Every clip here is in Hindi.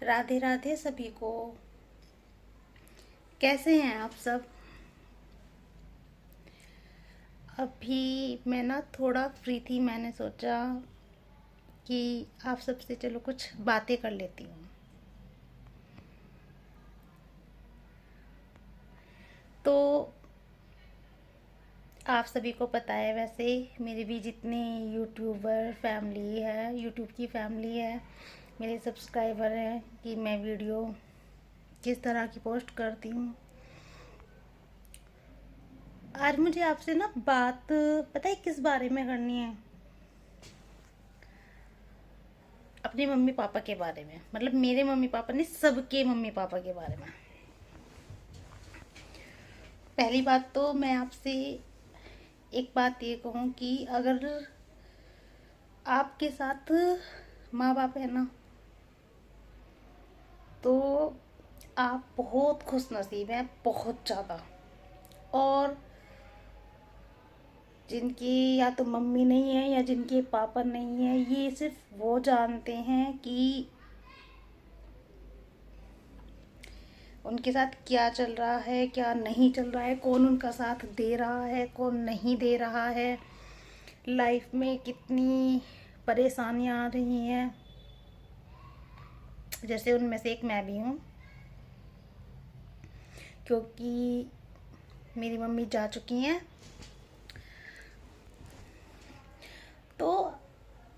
राधे राधे सभी को। कैसे हैं आप सब? अभी मैं ना थोड़ा फ्री थी, मैंने सोचा कि आप सबसे चलो कुछ बातें कर लेती हूँ। तो आप सभी को पता है, वैसे मेरे भी जितने यूट्यूबर फैमिली है, यूट्यूब की फैमिली है, मेरे सब्सक्राइबर हैं, कि मैं वीडियो किस तरह की पोस्ट करती हूँ। आज मुझे आपसे ना बात पता है किस बारे में करनी है? अपने मम्मी पापा के बारे में, मतलब मेरे मम्मी पापा नहीं, सबके मम्मी पापा के बारे में। पहली बात तो मैं आपसे एक बात ये कहूँ कि अगर आपके साथ माँ बाप है ना, तो आप बहुत खुश नसीब हैं, बहुत ज़्यादा। और जिनकी या तो मम्मी नहीं है या जिनके पापा नहीं है, ये सिर्फ वो जानते हैं कि उनके साथ क्या चल रहा है, क्या नहीं चल रहा है, कौन उनका साथ दे रहा है, कौन नहीं दे रहा है, लाइफ में कितनी परेशानियां आ रही हैं। जैसे उनमें से एक मैं भी हूँ, क्योंकि मेरी मम्मी जा चुकी हैं। तो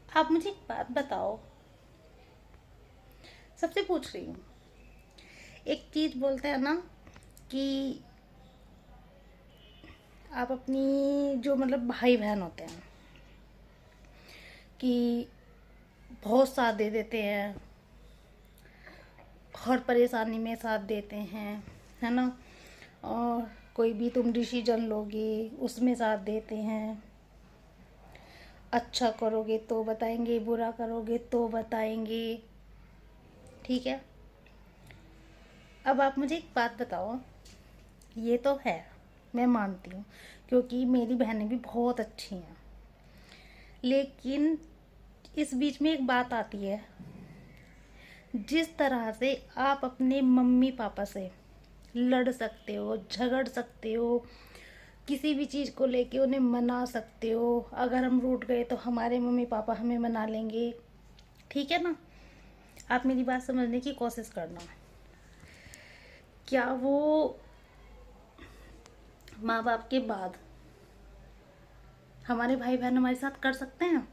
आप मुझे एक बात बताओ, सबसे पूछ रही हूँ। एक चीज़ बोलते हैं ना कि आप अपनी जो मतलब भाई बहन होते हैं कि बहुत साथ दे देते हैं, हर परेशानी में साथ देते हैं, है ना। और कोई भी तुम डिसीजन लोगे उसमें साथ देते हैं। अच्छा करोगे तो बताएंगे, बुरा करोगे तो बताएंगे, ठीक है। अब आप मुझे एक बात बताओ, ये तो है, मैं मानती हूँ, क्योंकि मेरी बहनें भी बहुत अच्छी हैं, लेकिन इस बीच में एक बात आती है। जिस तरह से आप अपने मम्मी पापा से लड़ सकते हो, झगड़ सकते हो, किसी भी चीज़ को लेके उन्हें मना सकते हो, अगर हम रूठ गए तो हमारे मम्मी पापा हमें मना लेंगे, ठीक है ना। आप मेरी बात समझने की कोशिश करना। क्या वो माँ बाप के बाद हमारे भाई बहन हमारे साथ कर सकते हैं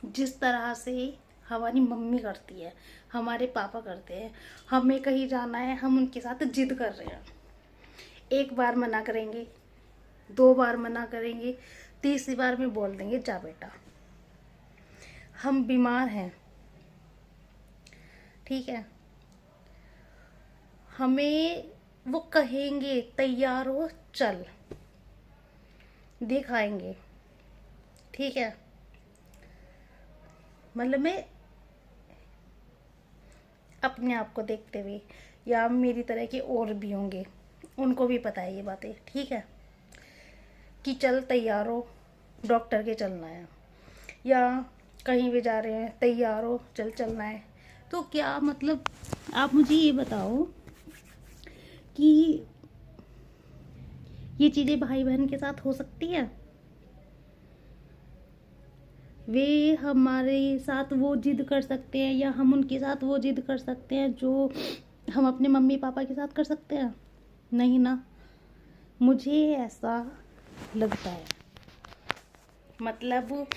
जिस तरह से हमारी मम्मी करती है, हमारे पापा करते हैं? हमें कहीं जाना है, हम उनके साथ जिद कर रहे हैं, एक बार मना करेंगे, दो बार मना करेंगे, तीसरी बार में बोल देंगे जा बेटा हम बीमार हैं, ठीक है। हमें वो कहेंगे तैयार हो चल, दिखाएंगे, ठीक है। मतलब मैं अपने आप को देखते हुए, या मेरी तरह के और भी होंगे, उनको भी पता है ये बातें, ठीक है, कि चल तैयार हो, डॉक्टर के चलना है, या कहीं भी जा रहे हैं तैयार हो चल चलना है। तो क्या मतलब, आप मुझे ये बताओ कि ये चीज़ें भाई बहन के साथ हो सकती है? वे हमारे साथ वो जिद कर सकते हैं या हम उनके साथ वो जिद कर सकते हैं जो हम अपने मम्मी पापा के साथ कर सकते हैं? नहीं ना, मुझे ऐसा लगता है। मतलब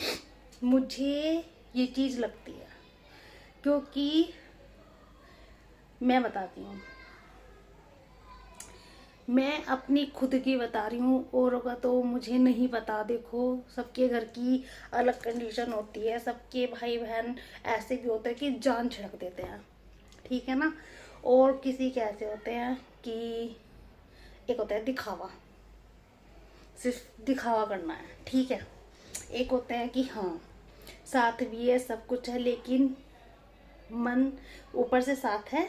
मुझे ये चीज़ लगती है, क्योंकि मैं बताती हूँ, मैं अपनी खुद की बता रही हूँ, औरों का तो मुझे नहीं पता। देखो, सबके घर की अलग कंडीशन होती है, सबके भाई बहन ऐसे भी होते हैं कि जान छिड़क देते हैं, ठीक है ना। और किसी के ऐसे होते हैं कि एक होता है दिखावा, सिर्फ दिखावा करना है, ठीक है। एक होते हैं कि हाँ साथ भी है, सब कुछ है, लेकिन मन ऊपर से साथ है।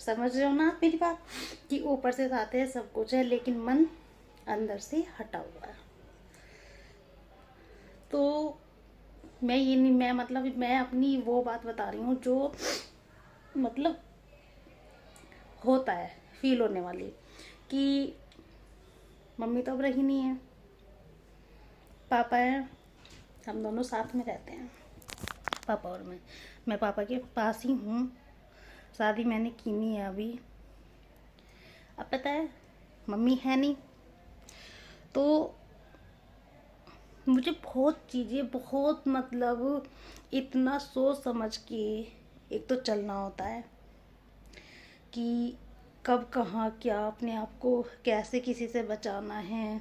समझ रहे हो ना आप मेरी बात, कि ऊपर से साथ है, सब कुछ है, लेकिन मन अंदर से हटा हुआ है। तो मैं ये नहीं, मैं मतलब मैं अपनी वो बात बता रही हूँ जो मतलब होता है, फील होने वाली, कि मम्मी तो अब रही नहीं है, पापा है, हम दोनों साथ में रहते हैं, पापा और मैं पापा के पास ही हूँ, शादी मैंने की नहीं है अभी। अब पता है मम्मी है नहीं, तो मुझे बहुत चीज़ें, बहुत मतलब इतना सोच समझ के एक तो चलना होता है कि कब कहाँ क्या अपने आप को कैसे किसी से बचाना है,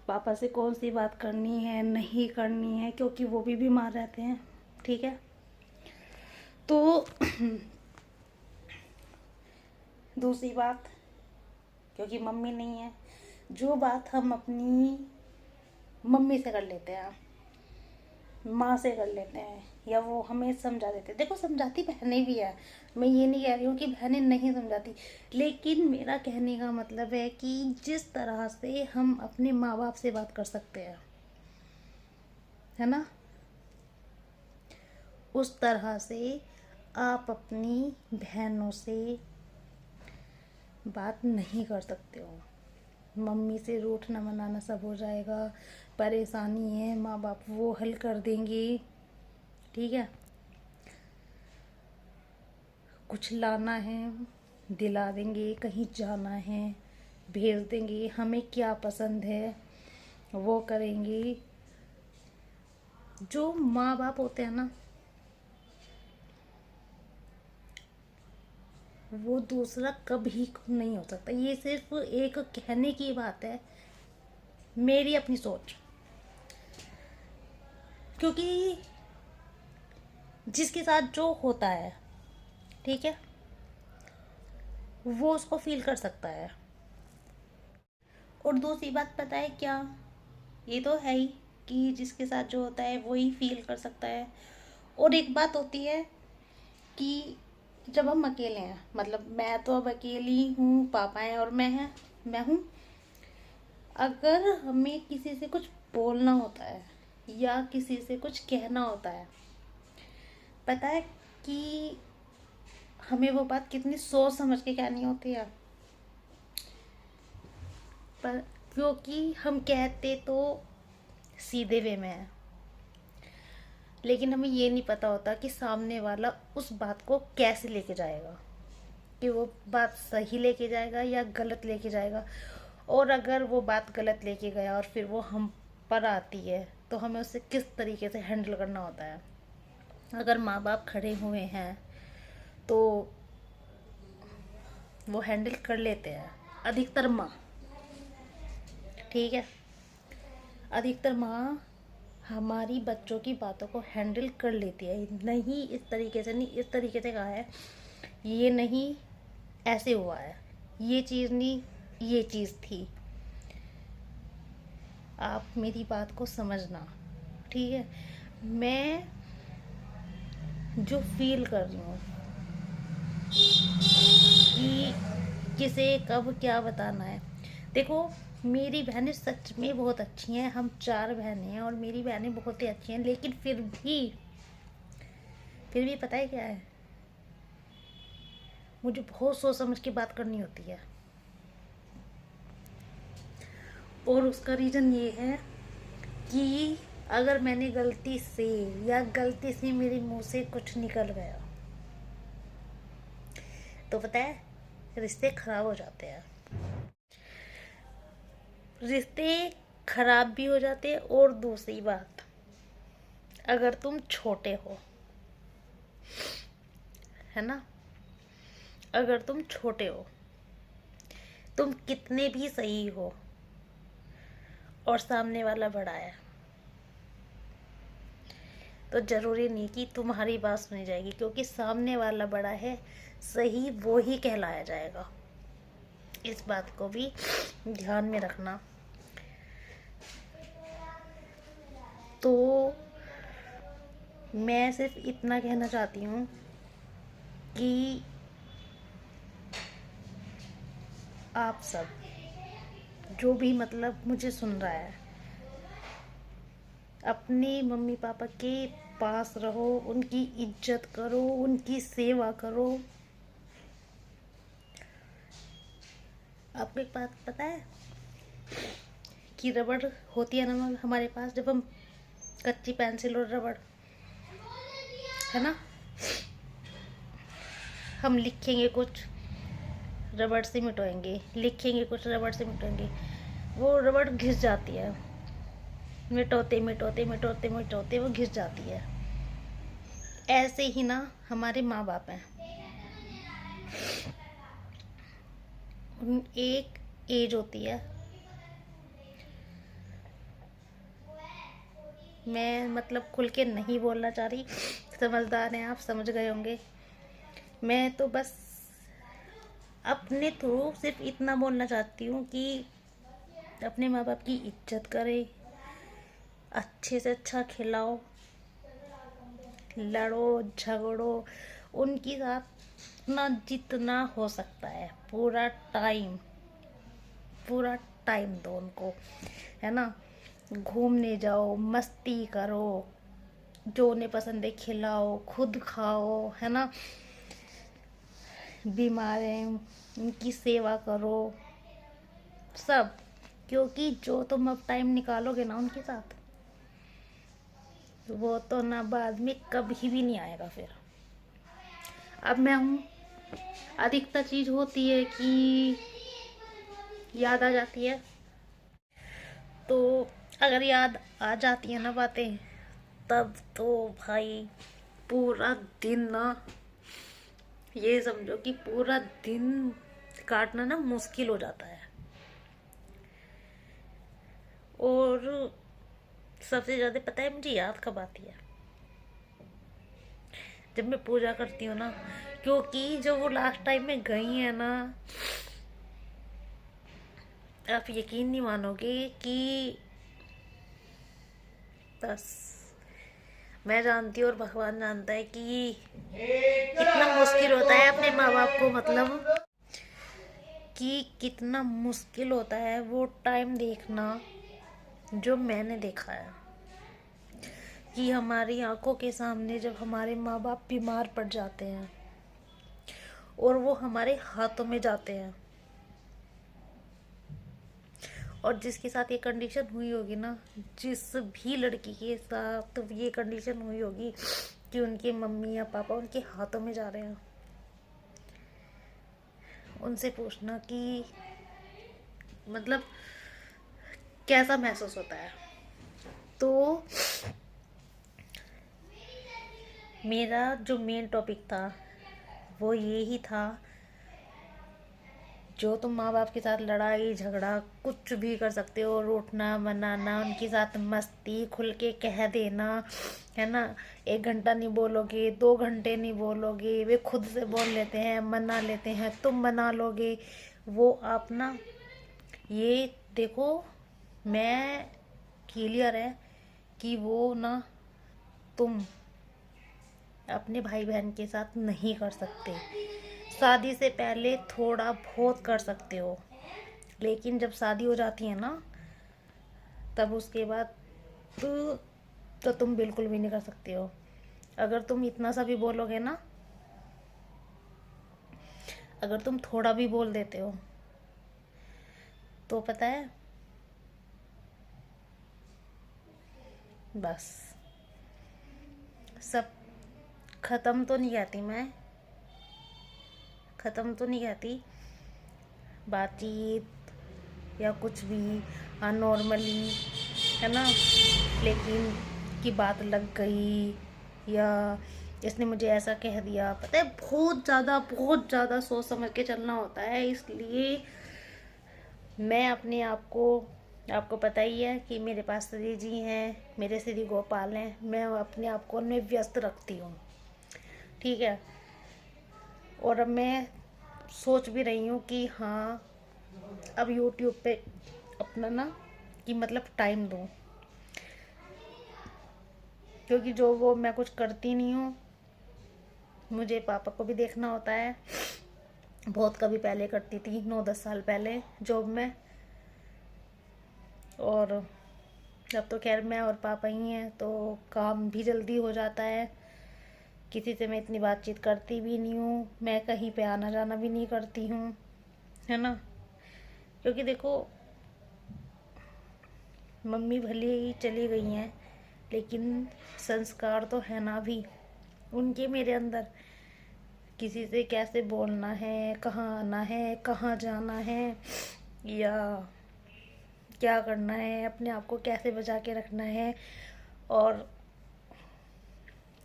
पापा से कौन सी बात करनी है नहीं करनी है, क्योंकि वो भी बीमार रहते हैं, ठीक है। तो दूसरी बात, क्योंकि मम्मी नहीं है, जो बात हम अपनी मम्मी से कर लेते हैं, माँ से कर लेते हैं, या वो हमें समझा देते हैं। देखो समझाती बहनें भी है, मैं ये नहीं कह रही हूँ कि बहनें नहीं समझाती, लेकिन मेरा कहने का मतलब है कि जिस तरह से हम अपने माँ बाप से बात कर सकते हैं, है ना, उस तरह से आप अपनी बहनों से बात नहीं कर सकते हो। मम्मी से रूठना मनाना सब हो जाएगा, परेशानी है माँ बाप वो हल कर देंगे, ठीक है। कुछ लाना है दिला देंगे, कहीं जाना है भेज देंगे, हमें क्या पसंद है वो करेंगे। जो माँ बाप होते हैं ना, वो दूसरा कभी नहीं हो सकता। ये सिर्फ एक कहने की बात है, मेरी अपनी सोच, क्योंकि जिसके साथ जो होता है, ठीक है, वो उसको फील कर सकता है। और दूसरी बात पता है क्या, ये तो है ही कि जिसके साथ जो होता है वो ही फील कर सकता है। और एक बात होती है कि जब हम अकेले हैं, मतलब मैं तो अब अकेली हूँ, पापा हैं और मैं हूँ, अगर हमें किसी से कुछ बोलना होता है या किसी से कुछ कहना होता है, पता है कि हमें वो बात कितनी सोच समझ के कहनी होती है, पर क्योंकि हम कहते तो सीधे वे में है, लेकिन हमें ये नहीं पता होता कि सामने वाला उस बात को कैसे लेके जाएगा, कि वो बात सही लेके जाएगा या गलत लेके जाएगा। और अगर वो बात गलत लेके गया और फिर वो हम पर आती है, तो हमें उसे किस तरीके से हैंडल करना होता है। अगर माँ बाप खड़े हुए हैं तो वो हैंडल कर लेते हैं, अधिकतर माँ, ठीक है, अधिकतर माँ हमारी बच्चों की बातों को हैंडल कर लेती है। नहीं इस तरीके से नहीं, इस तरीके से कहा है, ये नहीं ऐसे हुआ है, ये चीज़ नहीं ये चीज़ थी, आप मेरी बात को समझना, ठीक है। मैं जो फील कर रही हूँ कि किसे कब क्या बताना है, देखो मेरी बहनें सच में बहुत अच्छी हैं, हम 4 बहनें हैं और मेरी बहनें बहुत ही अच्छी हैं, लेकिन फिर भी पता है क्या है, मुझे बहुत सोच समझ के बात करनी होती है। और उसका रीज़न ये है कि अगर मैंने गलती से मेरे मुंह से कुछ निकल गया, तो पता है रिश्ते खराब हो जाते हैं, रिश्ते खराब भी हो जाते हैं। और दूसरी बात, अगर तुम छोटे हो, है ना, अगर तुम छोटे हो, तुम कितने भी सही हो और सामने वाला बड़ा है, तो ज़रूरी नहीं कि तुम्हारी बात सुनी जाएगी, क्योंकि सामने वाला बड़ा है, सही वो ही कहलाया जाएगा। इस बात को भी ध्यान में रखना। तो मैं सिर्फ इतना कहना चाहती हूँ कि आप सब जो भी मतलब मुझे सुन रहा है, अपने मम्मी पापा के पास रहो, उनकी इज्जत करो, उनकी सेवा करो, आपको एक बात पता है कि रबड़ होती है ना हमारे पास, जब हम कच्ची पेंसिल और रबड़, है ना, हम लिखेंगे कुछ रबड़ से मिटाएंगे, लिखेंगे कुछ रबड़ से मिटाएंगे, वो रबड़ घिस जाती है, मिटाते मिटाते मिटाते मिटाते वो घिस जाती है। ऐसे ही ना हमारे माँ बाप हैं। एक एज होती है, मैं मतलब खुल के नहीं बोलना चाह रही, समझदार हैं आप, समझ गए होंगे। मैं तो बस अपने थ्रू सिर्फ इतना बोलना चाहती हूँ कि अपने माँ बाप की इज्जत करें, अच्छे से अच्छा खिलाओ, लड़ो झगड़ो उनके साथ ना जितना हो सकता है, पूरा टाइम दो उनको, है ना। घूमने जाओ, मस्ती करो, जो उन्हें पसंद है खिलाओ, खुद खाओ, है ना। बीमार हैं उनकी सेवा करो, सब, क्योंकि जो तुम अब टाइम निकालोगे ना उनके साथ, वो तो ना बाद में कभी भी नहीं आएगा फिर। अब मैं हूँ, अधिकतर चीज होती है कि याद आ जाती है, तो अगर याद आ जाती है ना बातें, तब तो भाई पूरा दिन ना, ये समझो कि पूरा दिन काटना ना मुश्किल हो जाता है। और सबसे ज्यादा पता है मुझे याद कब आती है? जब मैं पूजा करती हूँ ना, क्योंकि जो वो लास्ट टाइम में गई है ना, आप यकीन नहीं मानोगे कि बस मैं जानती हूँ और भगवान जानता है कि कितना मुश्किल होता है अपने माँ बाप को, मतलब कि कितना मुश्किल होता है वो टाइम देखना जो मैंने देखा है, कि हमारी आंखों के सामने जब हमारे माँ बाप बीमार पड़ जाते हैं और वो हमारे हाथों में जाते हैं, और जिसके साथ ये कंडीशन हुई होगी ना, जिस भी लड़की के साथ ये कंडीशन हुई होगी कि उनके मम्मी या पापा उनके हाथों में जा रहे हैं, उनसे पूछना कि मतलब कैसा महसूस होता है। तो मेरा जो मेन टॉपिक था वो ये ही था, जो तुम माँ बाप के साथ लड़ाई झगड़ा कुछ भी कर सकते हो, रूठना मनाना, उनके साथ मस्ती, खुल के कह देना, है ना। 1 घंटा नहीं बोलोगे, 2 घंटे नहीं बोलोगे, वे खुद से बोल लेते हैं, मना लेते हैं, तुम मना लोगे, वो आप ना, ये देखो, मैं क्लियर है कि वो ना तुम अपने भाई बहन के साथ नहीं कर सकते। शादी से पहले थोड़ा बहुत कर सकते हो, लेकिन जब शादी हो जाती है ना, तब उसके बाद तो तुम बिल्कुल भी नहीं कर सकते हो। अगर तुम इतना सा भी बोलोगे ना, अगर तुम थोड़ा भी बोल देते हो, तो पता है बस सब खत्म। तो नहीं कहती मैं, ख़त्म तो नहीं कहती बातचीत या कुछ भी, हाँ नॉर्मली, है ना, लेकिन की बात लग गई या इसने मुझे ऐसा कह दिया, पता है बहुत ज़्यादा सोच समझ के चलना होता है। इसलिए मैं अपने आप को, आपको पता ही है कि मेरे पास श्री जी हैं, मेरे श्री गोपाल हैं, मैं अपने आप को उनमें व्यस्त रखती हूँ, ठीक है। और अब मैं सोच भी रही हूँ कि हाँ अब यूट्यूब पे अपना ना कि मतलब टाइम दूँ, क्योंकि जो वो मैं कुछ करती नहीं हूँ, मुझे पापा को भी देखना होता है। बहुत कभी पहले करती थी, 9-10 साल पहले जॉब में, और अब तो खैर मैं और पापा ही हैं, तो काम भी जल्दी हो जाता है। किसी से मैं इतनी बातचीत करती भी नहीं हूँ, मैं कहीं पे आना जाना भी नहीं करती हूँ, है ना। क्योंकि देखो, मम्मी भले ही चली गई हैं, लेकिन संस्कार तो है ना भी उनके मेरे अंदर। किसी से कैसे बोलना है, कहाँ आना है, कहाँ जाना है, या क्या करना है, अपने आप को कैसे बचा के रखना है। और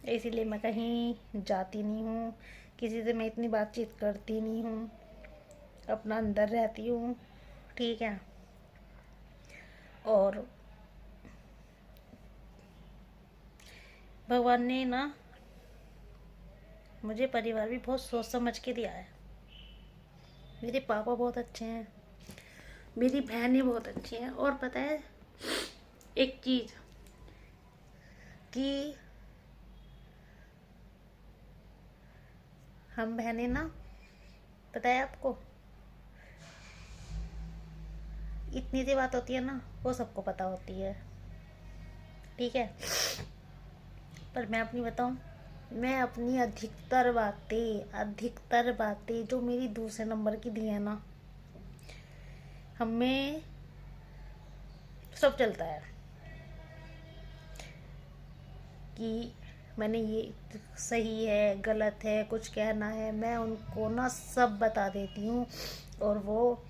इसीलिए मैं कहीं जाती नहीं हूँ, किसी से मैं इतनी बातचीत करती नहीं हूँ, अपना अंदर रहती हूँ। ठीक है। और भगवान ने ना मुझे परिवार भी बहुत सोच समझ के दिया है। मेरे पापा बहुत अच्छे हैं, मेरी बहनें बहुत अच्छी हैं। और पता है एक चीज़ कि हम बहनें ना, पता है आपको, इतनी सी बात होती है ना, वो सबको पता होती है। ठीक है। पर मैं अपनी बताऊं, मैं अपनी अधिकतर बातें जो मेरी दूसरे नंबर की दी है ना, हमें सब चलता है कि मैंने ये सही है, गलत है, कुछ कहना है, मैं उनको ना सब बता देती हूँ। और वो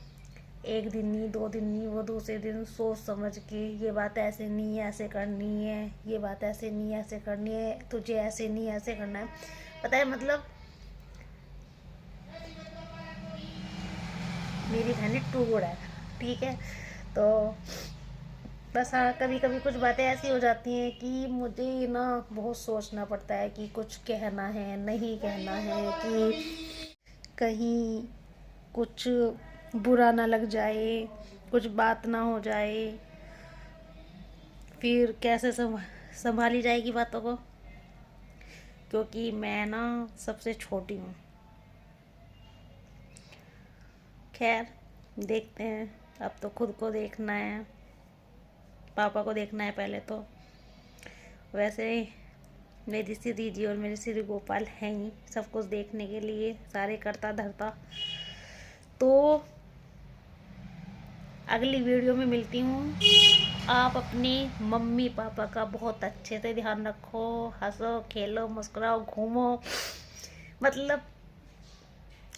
एक दिन नहीं, 2 दिन नहीं, वो दूसरे दिन सोच समझ के, ये बात ऐसे नहीं ऐसे करनी है, ये बात ऐसे नहीं ऐसे करनी है, तुझे ऐसे नहीं ऐसे करना है। पता है, मतलब मेरी बहनें टू गुड है। ठीक है। तो बस हाँ, कभी कभी कुछ बातें ऐसी हो जाती हैं कि मुझे ना बहुत सोचना पड़ता है कि कुछ कहना है, नहीं कहना है, कि कहीं कुछ बुरा ना लग जाए, कुछ बात ना हो जाए, फिर कैसे संभाली जाएगी बातों को। क्योंकि मैं ना सबसे छोटी हूँ। खैर, देखते हैं, अब तो खुद को देखना है, पापा को देखना है पहले तो। वैसे मेरी सी दीदी और मेरे श्री गोपाल हैं ही सब कुछ देखने के लिए, सारे करता धरता। तो अगली वीडियो में मिलती हूँ। आप अपनी मम्मी पापा का बहुत अच्छे से ध्यान रखो, हंसो खेलो मुस्कुराओ घूमो, मतलब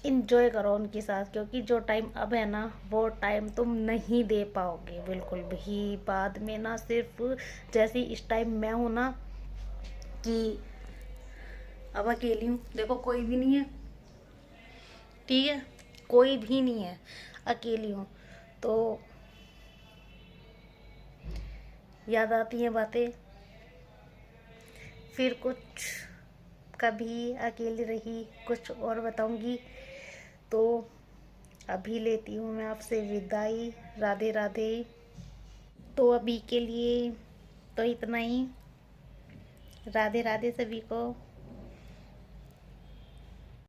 इंजॉय करो उनके साथ। क्योंकि जो टाइम अब है ना, वो टाइम तुम नहीं दे पाओगे बिल्कुल भी बाद में ना। सिर्फ जैसे इस टाइम मैं हूँ ना, कि अब अकेली हूँ, देखो कोई भी नहीं है। ठीक है, कोई भी नहीं है, अकेली हूँ, तो याद आती हैं बातें। फिर कुछ कभी अकेली रही कुछ और बताऊंगी। तो अभी लेती हूँ मैं आपसे विदाई। राधे राधे। तो अभी के लिए तो इतना ही। राधे राधे सभी को।